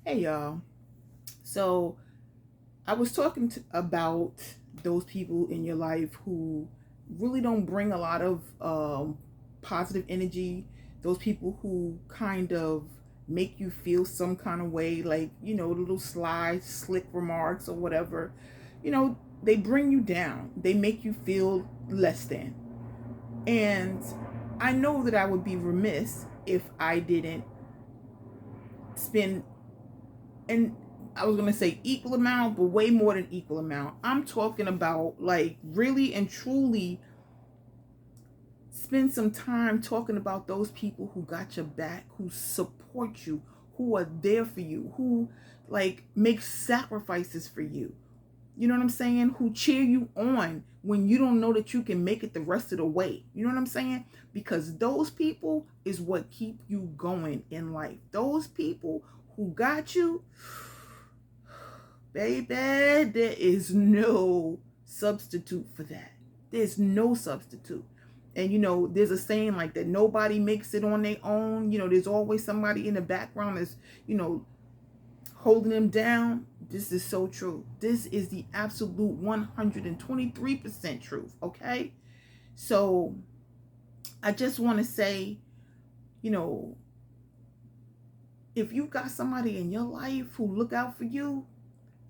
Hey y'all. So I was talking about those people in your life who really don't bring a lot of positive energy. Those people who kind of make you feel some kind of way, like little sly, slick remarks or whatever. They bring you down. They make you feel less than. And I know that I would be remiss if I didn't spend, and I was gonna say equal amount, but way more than equal amount. I'm talking about like really and truly spend some time talking about those people who got your back, who support you, who are there for you, who like make sacrifices for you. You know what I'm saying? Who cheer you on when you don't know that you can make it the rest of the way. You know what I'm saying? Because those people is what keep you going in life. Those people who got you, baby, there is no substitute for that. There's no substitute. And there's a saying like that: nobody makes it on their own. There's always somebody in the background that's, holding them down. This is so true. This is the absolute 123% truth. Okay. So I just want to say, you know, if you got somebody in your life who look out for you,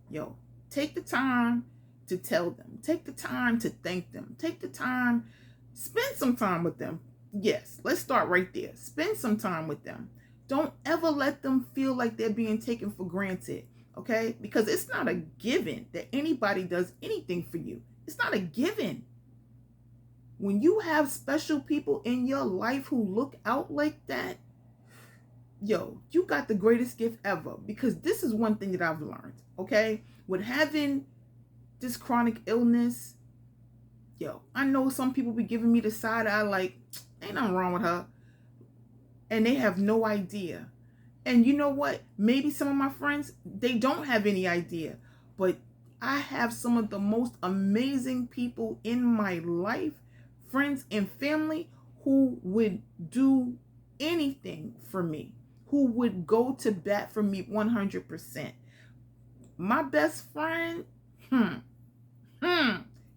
yo, take the time to tell them. Take the time to thank them. Take the time, spend some time with them. Yes, let's start right there. Spend some time with them. Don't ever let them feel like they're being taken for granted, okay? Because it's not a given that anybody does anything for you. It's not a given. When you have special people in your life who look out like that, yo, you got the greatest gift ever. Because this is one thing that I've learned, okay? With having this chronic illness, yo, I know some people be giving me the side eye like, ain't nothing wrong with her. And they have no idea. And you know what? Maybe some of my friends, they don't have any idea. But I have some of the most amazing people in my life, friends and family, who would do anything for me, who would go to bat for me 100%. My best friend,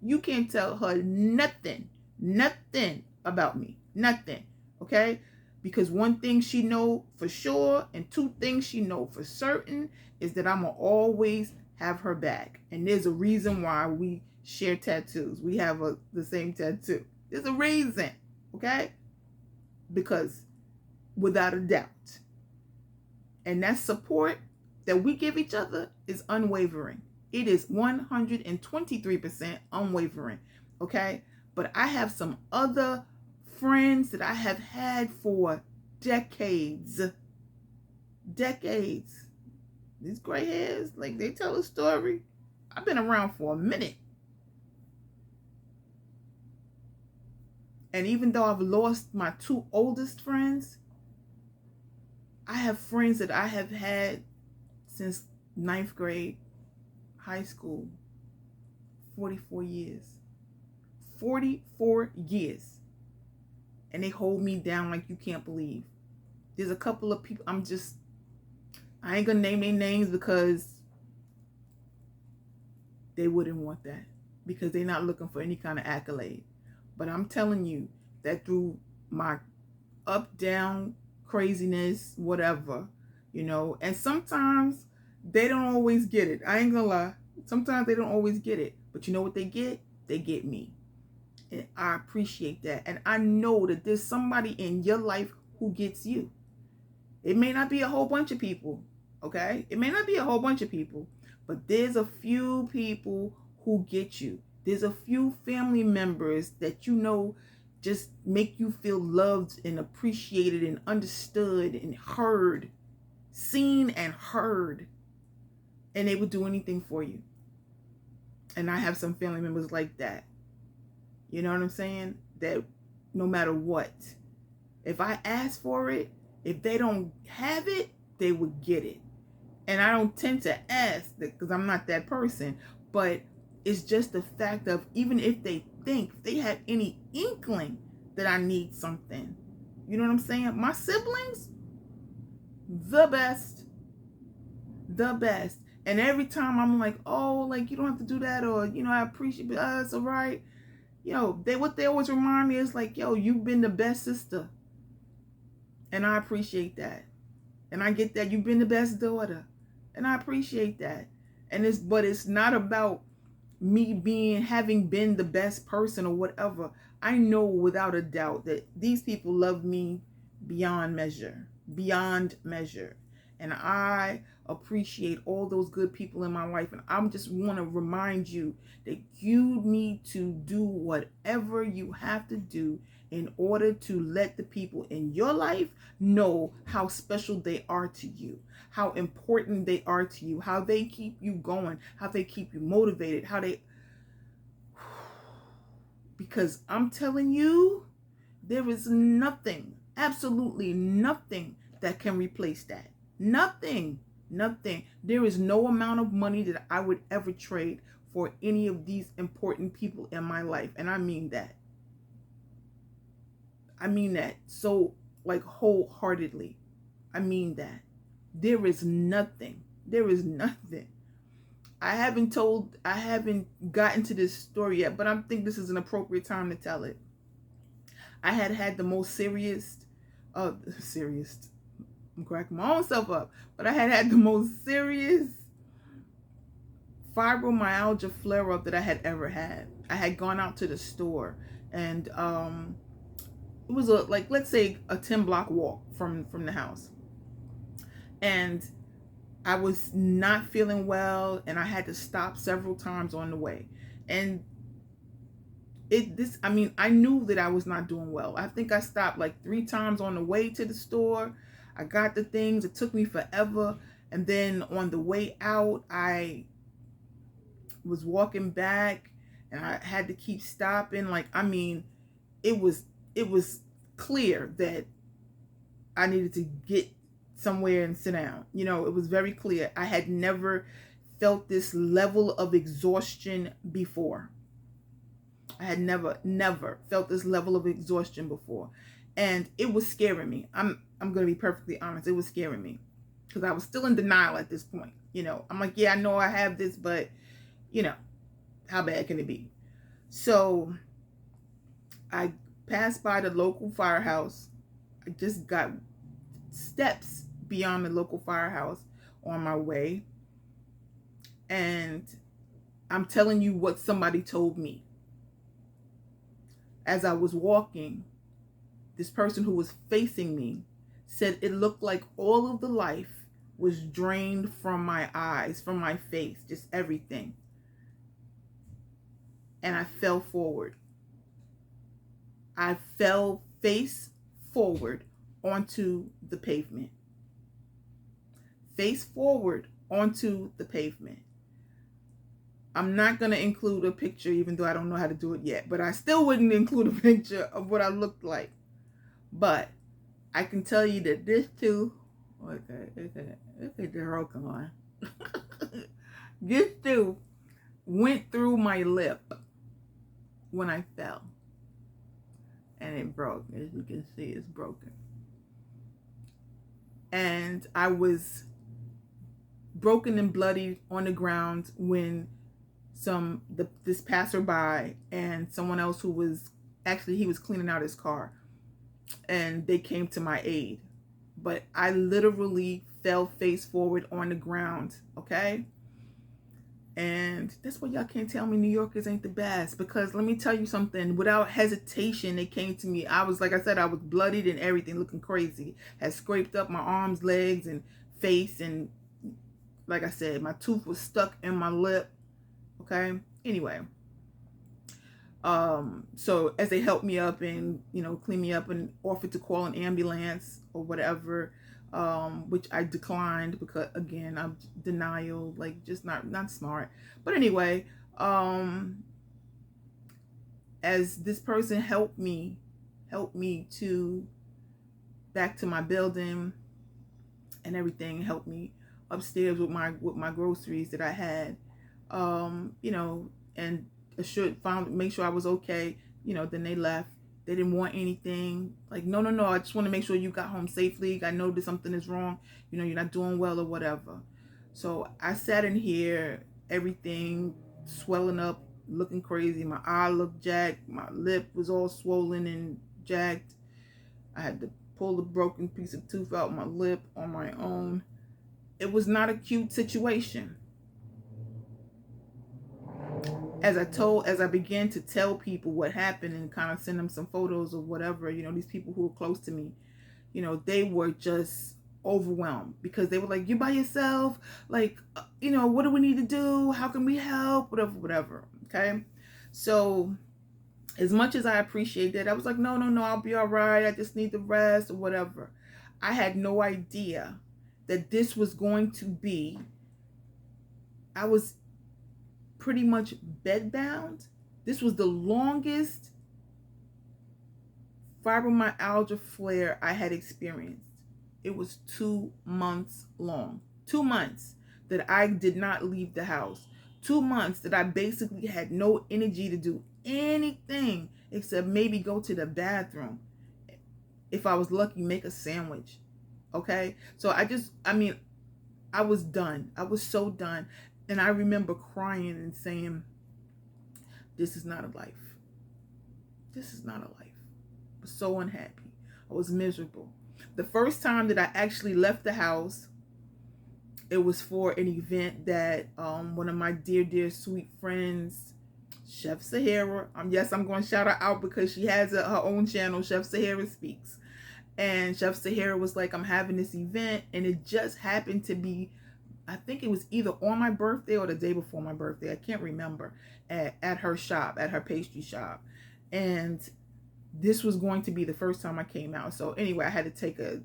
you can't tell her nothing about me. Nothing. Okay? Because one thing she know for sure and two things she know for certain is that I'm going to always have her back. And there's a reason why we share tattoos. We have the same tattoo. There's a reason. Okay? Because without a doubt. And that support that we give each other is unwavering. It is 123% unwavering. Okay? But I have some other friends that I have had for decades. Decades. These gray hairs, like they tell a story. I've been around for a minute. And even though I've lost my two oldest friends, I have friends that I have had since 9th grade, high school, 44 years. 44 years. And they hold me down like you can't believe. There's a couple of people I ain't gonna name their names because they wouldn't want that. Because they're not looking for any kind of accolade. But I'm telling you that through my up, down, craziness, whatever, and sometimes they don't always get it. I ain't gonna lie. Sometimes they don't always get it. But you know what they get? They get me. And I appreciate that. And I know that there's somebody in your life who gets you. It may not be a whole bunch of people, okay? It may not be a whole bunch of people, but there's a few people who get you. There's a few family members that just make you feel loved and appreciated and understood and heard, seen and heard. And they would do anything for you. And I have some family members like that. You know what I'm saying? That no matter what, if I ask for it, if they don't have it, they would get it. And I don't tend to ask because I'm not that person. But it's just the fact of, even if they think, if they have any inkling that I need something, you know what I'm saying? My siblings, the best. the best. And every time I'm like, oh, like, you don't have to do that, or, I appreciate, but it's all right. What they always remind me is like, yo, you've been the best sister. And I appreciate that. And I get that you've been the best daughter. And I appreciate that. But it's not about me having been the best person or whatever. I know without a doubt that these people love me beyond measure. And I appreciate all those good people in my life. And I just want to remind you that you need to do whatever you have to do in order to let the people in your life know how special they are to you, how important they are to you, how they keep you going, how they keep you motivated, because I'm telling you, there is nothing, absolutely nothing that can replace that. Nothing. There is no amount of money that I would ever trade for any of these important people in my life. And I mean that. So, like, wholeheartedly. I mean that. There is nothing. I haven't gotten to this story yet, but I think this is an appropriate time to tell it. I had the most serious, I'm cracking my own self up, but I had the most serious fibromyalgia flare up that I had ever had. I had gone out to the store, and it was let's say a 10-block walk from the house, and I was not feeling well, and I had to stop several times on the way. And I knew that I was not doing well. I think I stopped like 3 times on the way to the store. I got the things. It took me forever. And then on the way out, I was walking back, and I had to keep stopping. It was clear that I needed to get somewhere and sit down. It was very clear. I had never felt this level of exhaustion before. I had never felt this level of exhaustion before. And it was scaring me. I'm going to be perfectly honest. It was scaring me because I was still in denial at this point. I'm like, yeah, I know I have this, but how bad can it be? So I passed by the local firehouse. I just got steps beyond the local firehouse on my way, and I'm telling you what somebody told me. As I was walking, this person who was facing me said it looked like all of the life was drained from my eyes, from my face, just everything. And I fell forward. I fell face forward onto the pavement. Face forward onto the pavement. I'm not going to include a picture, even though I don't know how to do it yet, but I still wouldn't include a picture of what I looked like. But I can tell you that this too, okay, the rope on. This too went through my lip when I fell. And it broke. As you can see, it's broken. And I was broken and bloody on the ground when this passerby and someone else who was he was cleaning out his car, and they came to my aid. But I literally fell face forward on the ground, okay? And that's why y'all can't tell me New Yorkers ain't the best, because let me tell you something. Without hesitation, they came to me. I was, like I said, I was bloodied and everything, looking crazy. Had scraped up my arms, legs, and face, and like I said, my tooth was stuck in my lip. Okay. Anyway, so as they helped me up and clean me up and offered to call an ambulance or whatever, which I declined because, again, I'm denial, like, just not smart. But anyway, as this person helped me to back to my building and everything, helped me upstairs with my groceries that I had, and make sure I was okay, then they left. They didn't want anything. Like, no, I just want to make sure you got home safely. I know that something is wrong. You're not doing well or whatever. So I sat in here, everything swelling up, looking crazy. My eye looked jacked. My lip was all swollen and jacked. I had to pull the broken piece of tooth out my lip on my own. It was not a cute situation. As I began to tell people what happened and kind of send them some photos or whatever, these people who were close to me, they were just overwhelmed because they were like, "You by yourself? Like, what do we need to do? How can we help? Whatever. Okay. So as much as I appreciate that, I was like, no, I'll be all right. I just need the rest or whatever. I had no idea that this was going to be, I was pretty much bedbound. This was the longest fibromyalgia flare I had experienced. It was 2 months long. 2 months that I did not leave the house. 2 months that I basically had no energy to do anything except maybe go to the bathroom. If I was lucky, make a sandwich. Okay? So I was done. I was so done. And I remember crying and saying, this is not a life. This is not a life. I was so unhappy. I was miserable. The first time that I actually left the house, it was for an event that one of my dear, sweet friends, Chef Sahara, yes, I'm going to shout her out because she has her own channel, Chef Sahara Speaks. And Chef Sahara was like, I'm having this event, and it just happened to be, I think it was either on my birthday or the day before my birthday. I can't remember, at her shop, at her pastry shop. And this was going to be the first time I came out. So anyway, I had to take a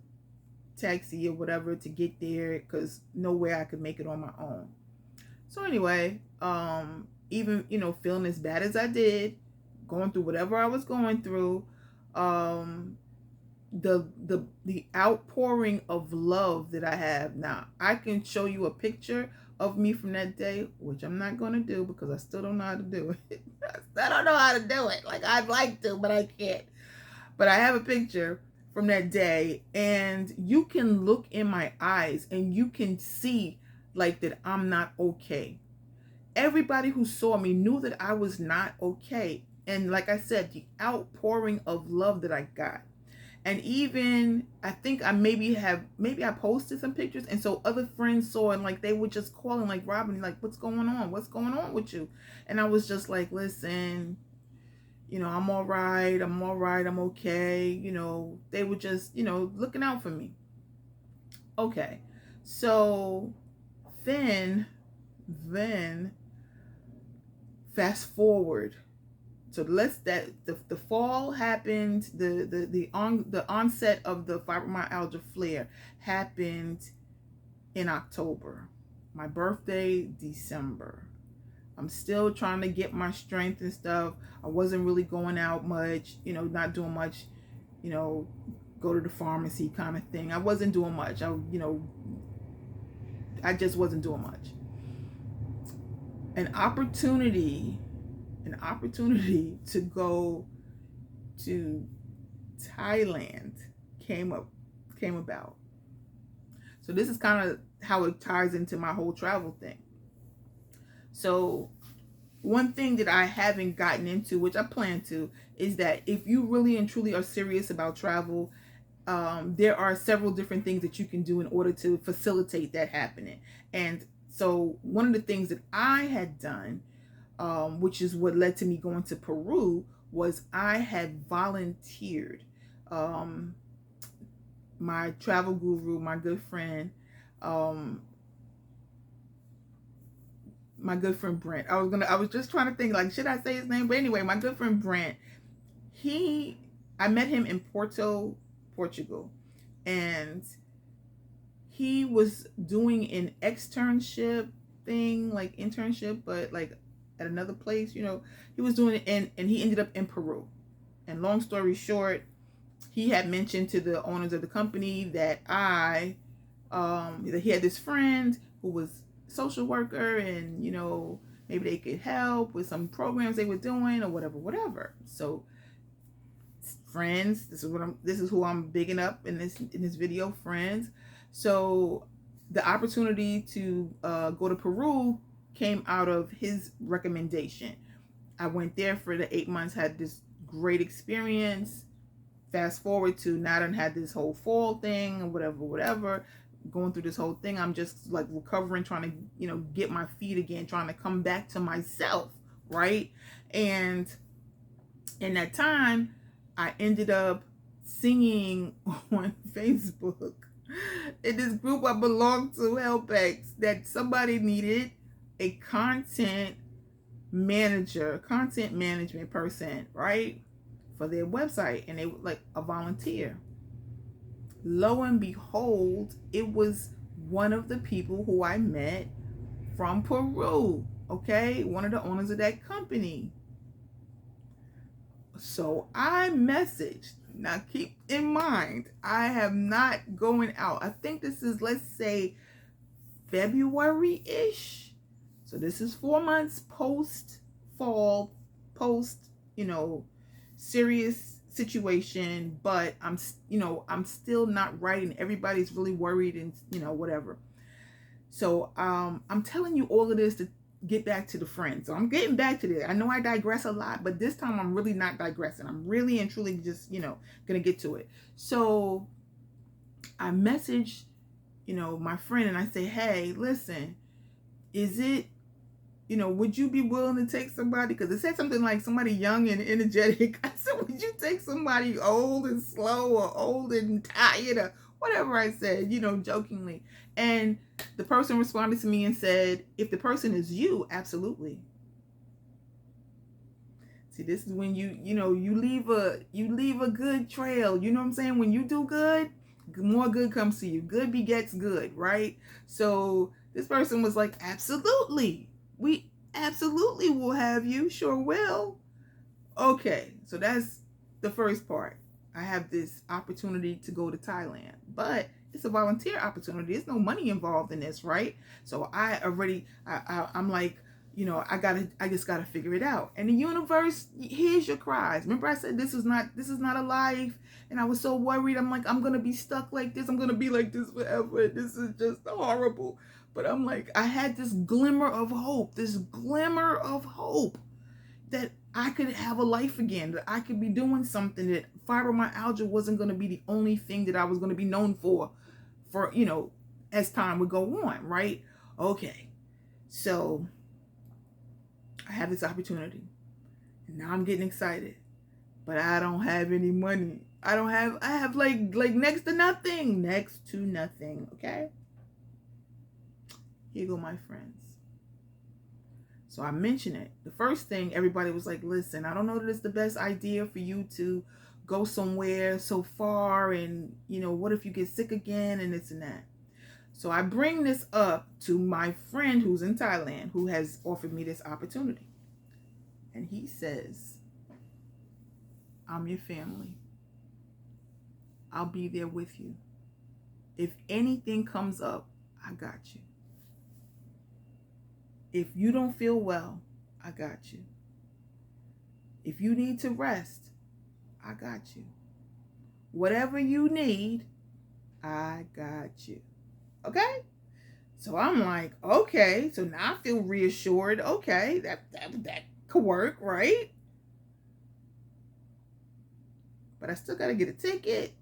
taxi or whatever to get there because no way I could make it on my own. So anyway, even, feeling as bad as I did, going through whatever I was going through, the outpouring of love that I have now. I can show you a picture of me from that day, which I'm not going to do because I still don't know how to do it. I don't know how to do it. Like, I'd like to, but I can't. But I have a picture from that day, and you can look in my eyes and you can see like that I'm not okay. Everybody who saw me knew that I was not okay. And like I said, the outpouring of love that I got. And even, I think maybe I posted some pictures, and so other friends saw, and like they were just calling like, Robin, like, what's going on? What's going on with you? And I was just like, listen, I'm all right. I'm okay. They were just, looking out for me. Okay. So then fast forward. So the fall happened, the onset of the fibromyalgia flare happened in October. My birthday, December. I'm still trying to get my strength and stuff. I wasn't really going out much, not doing much, go to the pharmacy kind of thing. I wasn't doing much. I just wasn't doing much. An opportunity to go to Thailand came about. So this is kind of how it ties into my whole travel thing. So one thing that I haven't gotten into, which I plan to, is that if you really and truly are serious about travel, there are several different things that you can do in order to facilitate that happening. And so one of the things that I had done, which is what led to me going to Peru, was I had volunteered. My travel guru, my good friend Brent. I was just trying to think, like, should I say his name? But anyway, my good friend Brent, I met him in Porto, Portugal, and he was doing an externship thing, like internship, but like at another place, he was doing it, and he ended up in Peru. And long story short, he had mentioned to the owners of the company that that he had this friend who was a social worker, and maybe they could help with some programs they were doing or whatever. So friends, this is who I'm bigging up in this video, friends. So the opportunity to go to Peru came out of his recommendation. I went there for the 8 months, had this great experience. Fast forward to now, I done had this whole fall thing and whatever, going through this whole thing. I'm just like recovering, trying to, get my feet again, trying to come back to myself, right? And in that time, I ended up singing on Facebook in this group I belong to, HelpX, that somebody needed a content management person, right, for their website, and they were like a volunteer. Lo and behold, it was one of the people who I met from Peru, okay, one of the owners of that company. So I messaged. Now keep in mind, I have not going out. I think this is, let's say, February-ish. So this is 4 months post fall, post, serious situation, but I'm still not right, and everybody's really worried, and whatever. So I'm telling you all of this to get back to the friends. So I'm getting back to this. I know I digress a lot, but this time I'm really not digressing. I'm really and truly just, gonna get to it. So I messaged, my friend, and I say, hey, listen, is it, would you be willing to take somebody? Because it said something like somebody young and energetic. I said, would you take somebody old and slow, or old and tired, or whatever I said, jokingly. And the person responded to me and said, if the person is you, absolutely. See, this is when you leave a good trail. You know what I'm saying? When you do good, more good comes to you. Good begets good, right? So this person was like, absolutely. We absolutely will have you. Sure will. Okay, so that's the first part. I have this opportunity to go to Thailand, but it's a volunteer opportunity. There's no money involved in this, right? So I'm like, I just gotta figure it out. And the universe hears your cries. Remember I said this is not a life, and I was so worried. I'm like, I'm gonna be stuck like this. I'm gonna be like this forever. This is just horrible. But I'm like, I had this glimmer of hope that I could have a life again, that I could be doing something, that fibromyalgia wasn't going to be the only thing that I was going to be known for, as time would go on, right? Okay. So I have this opportunity. And now I'm getting excited. But I don't have any money. I have like next to nothing. Okay? Here go my friends. So I mentioned it. The first thing, everybody was like, listen, I don't know that it's the best idea for you to go somewhere so far, and what if you get sick again, and this and that. So I bring this up to my friend who's in Thailand, who has offered me this opportunity. And he says, I'm your family. I'll be there with you. If anything comes up, I got you. If you don't feel well, I got you. If you need to rest, I got you. Whatever you need, I got you. Okay? So I'm like, okay. So now I feel reassured. Okay, that could work, right? But I still got to get a ticket.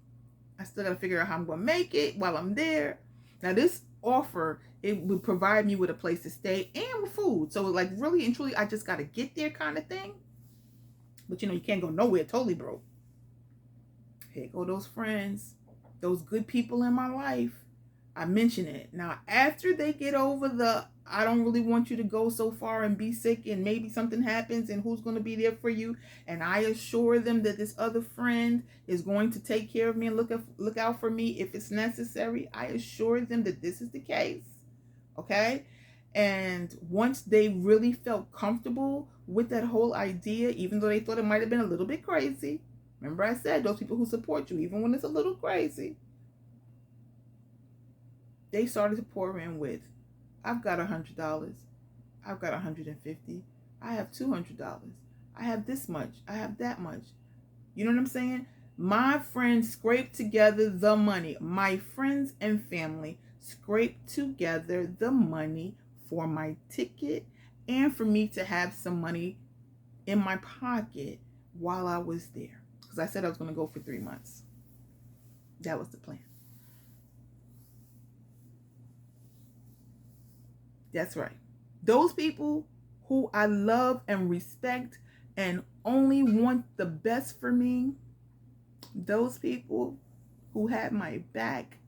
I still got to figure out how I'm going to make it while I'm there. Now this offer, it would provide me with a place to stay and with food. So like really and truly, I just got to get there kind of thing. But you can't go nowhere totally broke. Here go those friends, those good people in my life. I mention it. Now, after they get over the, I don't really want you to go so far and be sick and maybe something happens and who's going to be there for you, and I assure them that this other friend is going to take care of me and look out for me if it's necessary. I assure them that this is the case. Okay? And once they really felt comfortable with that whole idea, even though they thought it might have been a little bit crazy, remember I said those people who support you, even when it's a little crazy, they started to pour in with, I've got $100. I've got $150. I have $200. I have this much. I have that much. You know what I'm saying? My friends scraped together the money. My friends and family scrape together the money for my ticket and for me to have some money in my pocket while I was there. Because I said I was going to go for 3 months. That was the plan. That's right. Those people who I love and respect and only want the best for me, those people who had my back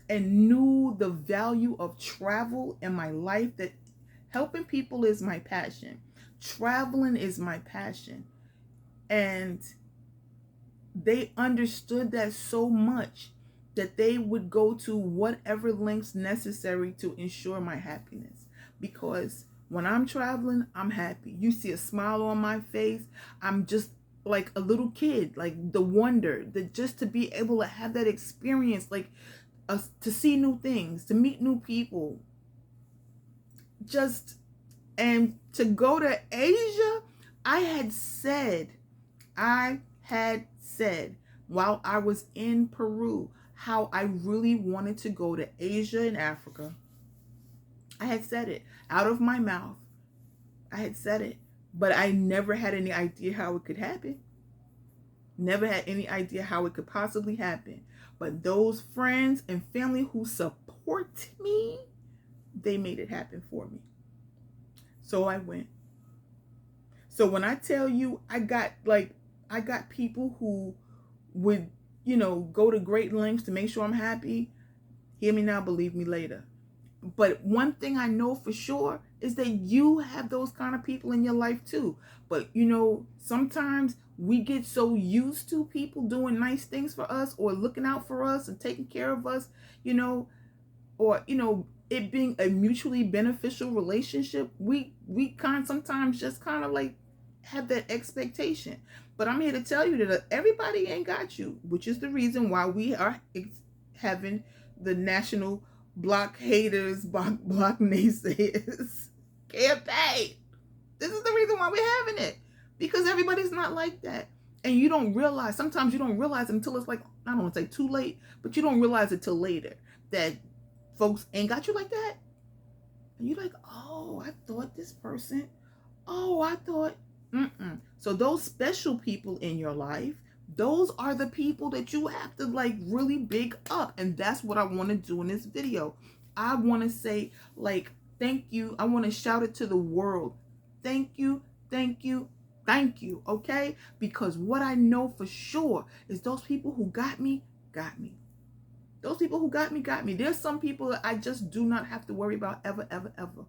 and knew the value of travel in my life, that helping people is my passion. Traveling is my passion. And they understood that so much that they would go to whatever lengths necessary to ensure my happiness. Because when I'm traveling, I'm happy. You see a smile on my face. I'm just like a little kid, like the wonder, that just to be able to have that experience, like to see new things, to meet new people, just, and to go to Asia. I had said while I was in Peru how I really wanted to go to Asia and Africa. I had said it out of my mouth. I had said it, but I never had any idea how it could happen. Never had any idea how it could possibly happen. But those friends and family who support me, they made it happen for me. So I went. So when I tell you I got people who would, go to great lengths to make sure I'm happy, hear me now, believe me later. But one thing I know for sure is that you have those kind of people in your life too. But, sometimes we get so used to people doing nice things for us or looking out for us and taking care of us, or, it being a mutually beneficial relationship. We sometimes just kind of like have that expectation. But I'm here to tell you that everybody ain't got you, which is the reason why we are having the National Block Haters, Block Naysayers campaign. This is the reason why we're having it, because everybody's not like that. And you don't realize, sometimes you don't realize until it's like, I don't want to say too late, but you don't realize it till later that folks ain't got you like that. And you're like, oh, I thought this person, So those special people in your life, those are the people that you have to like really big up. And that's what I want to do in this video. I want to say, like, thank you. I want to shout it to the world. Thank you, thank you, thank you, okay? Because what I know for sure is those people who got me, got me. Those people who got me, got me. There's some people that I just do not have to worry about ever, ever, ever.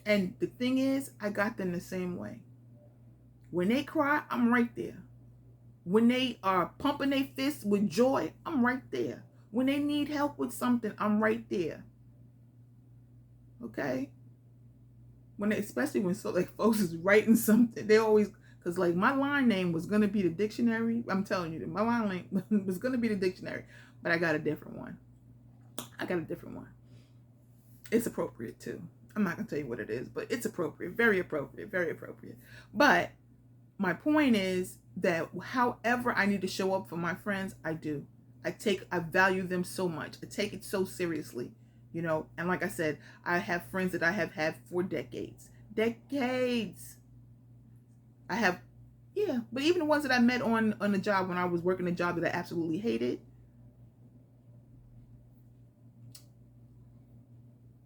And the thing is, I got them the same way. When they cry, I'm right there. When they are pumping their fists with joy, I'm right there. When they need help with something, I'm right there. Okay? Especially when folks is writing something, they always, because like my line name was going to be the dictionary. I'm telling you that my line name was going to be the dictionary, but I got a different one. It's appropriate too. I'm not going to tell you what it is, but it's appropriate. Very appropriate. Very appropriate. But my point is that however I need to show up for my friends, I do. I value them so much. I take it so seriously, and like I said, I have friends that I have had for decades. I have, but even the ones that I met on a job when I was working a job that I absolutely hated,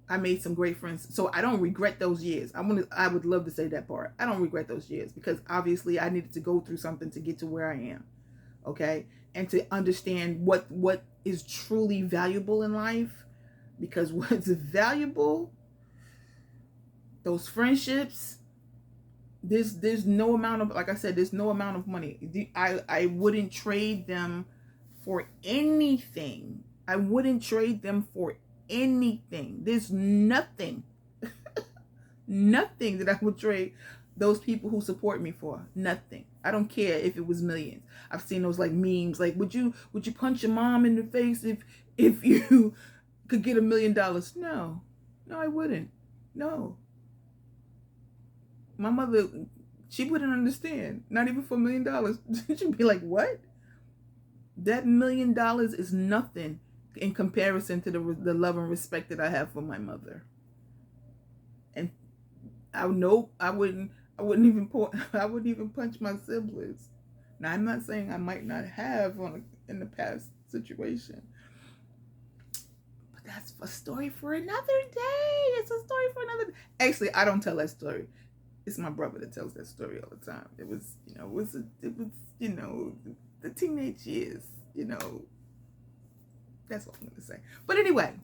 I made some great friends. So I don't regret those years. I would love to say that part. I don't regret those years because obviously I needed to go through something to get to where I am. Okay? And to understand what is truly valuable in life. Because what's valuable, those friendships, there's no amount of, like I said, there's no amount of money. I wouldn't trade them for anything. I wouldn't trade them for anything. There's nothing that I would trade those people who support me for. Nothing. I don't care if it was millions. I've seen those like memes, like would you punch your mom in the face if you could get $1 million? No, I wouldn't. No, my mother, she wouldn't understand. Not even for $1 million. She'd be like, what? That $1 million is nothing in comparison to the love and respect that I have for my mother. And I know I wouldn't I wouldn't even punch my siblings. Now I'm not saying I might not have in the past situation, but that's a story for another day. It's a story for another day. Actually, I don't tell that story. It's my brother that tells that story all the time. It was, the teenage years, that's what I'm going to say. But anyway,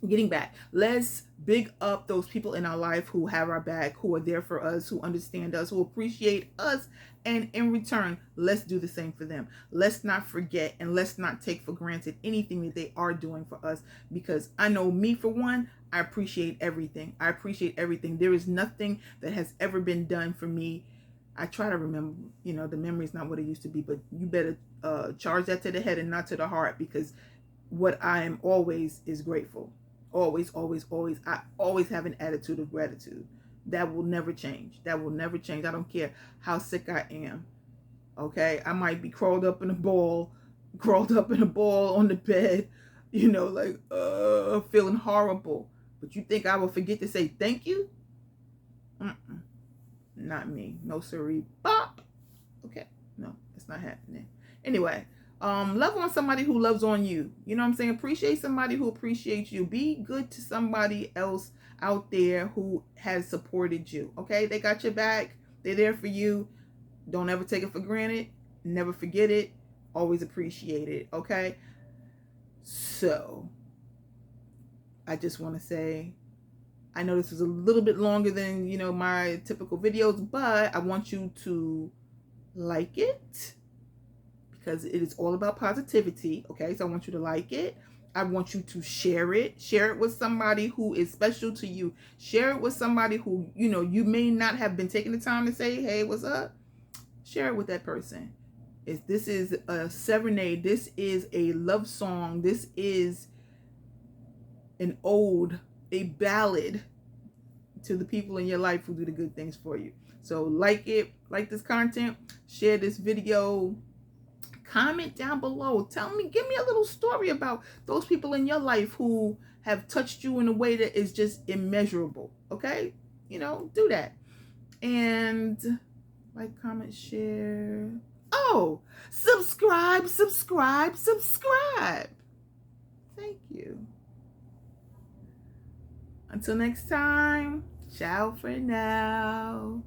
getting back, let's big up those people in our life who have our back, who are there for us, who understand us, who appreciate us, and in return, let's do the same for them. Let's not forget and let's not take for granted anything that they are doing for us, because I know me, for one, I appreciate everything. I appreciate everything. There is nothing that has ever been done for me. I try to remember, the memory is not what it used to be, but you better charge that to the head and not to the heart, because what I am always is grateful. Always, always, always. I always have an attitude of gratitude. That will never change. That will never change. I don't care how sick I am. Okay? I might be crawled up in a ball on the bed, feeling horrible. But you think I will forget to say thank you? Not me. No siree. Bop. Okay. No, it's not happening. Anyway. Love on somebody who loves on you. You know what I'm saying? Appreciate somebody who appreciates you. Be good to somebody else out there who has supported you. Okay? They got your back. They're there for you. Don't ever take it for granted. Never forget it. Always appreciate it. Okay? So, I just want to say, I know this is a little bit longer than, my typical videos, but I want you to like it, because it is all about positivity. Okay, so I want you to like it. I want you to share it. Share it with somebody who is special to you. Share it with somebody who, you may not have been taking the time to say, hey, what's up? Share it with that person. This is a serenade. This is a love song. This is an ode, a ballad to the people in your life who do the good things for you. So like it, like this content, share this video. Comment down below. Tell me, give me a little story about those people in your life who have touched you in a way that is just immeasurable. Okay? Do that. And like, comment, share. Oh, subscribe. Thank you. Until next time, ciao for now.